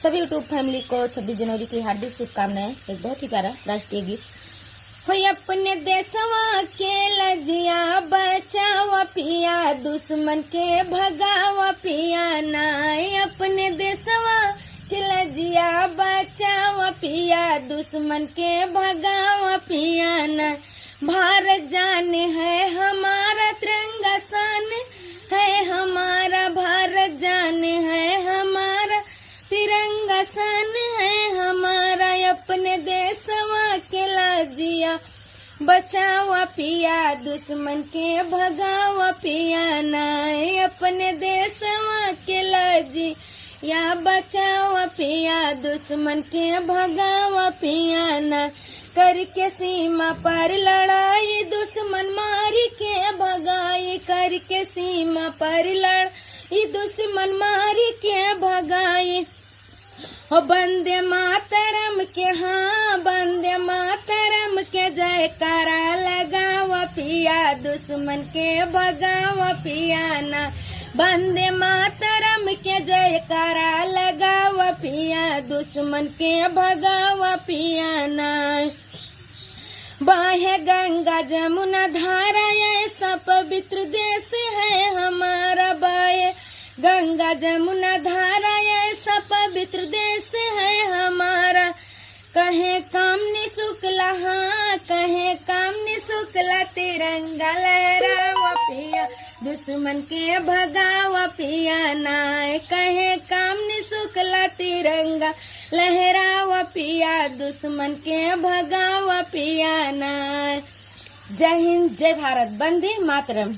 सभी YouTube family को 26 जनवरी की हार्दिक शुभकामनाएं। एक बहुत ही प्यारा राष्ट्रीय गीत। हो अपने देशवा के लजिया बचावा पिया, दुश्मन के भगावा पिया ना। अपने देशवा के लजिया बचावा पिया, दुश्मन के भगावा पिया ना। भारत जान है हमारा, तिरंगा शान है हमारा। भारत जान है हमारा, तिरंगा शान है हमारा। अपने देशवा के लाजिया बचावा पिया, दुश्मन के भगावा पिया ना। अपने देशवा के लाजिया बचावा पिया, दुश्मन के भगावा पिया ना। करके सीमा पर लड़ाई, दुश्मन मारी के भगाई। करके सीमा पर लड़ाई, दुश्मन मारी के भगाई। हो वंदे मातरम के, हाँ वंदे मातरम के जयकारा लगावा पिया, दुश्मन के भगावा पिया ना। वंदे मातरम के जयकारा लगावा पिया, दुश्मन के भगावा पिया ना। बाहे गंगा जमुना धारा, ऐसा पवित्र देश है हमारा। बाहे गंगा जमुना धारा, ऐसा पवित्र देश है हमारा। कहे कामनी शुक्ला, हाँ कहे कामनी शुक्ला, तिरंगा लहरावा पिया, दुश्मन के भगावा पिया ना। कहे कामनी शुक्ला, तिरंगा लहरावा पिया, दुश्मन के भगावा पिया ना। जय हिंद, जय भारत, वंदे मातरम।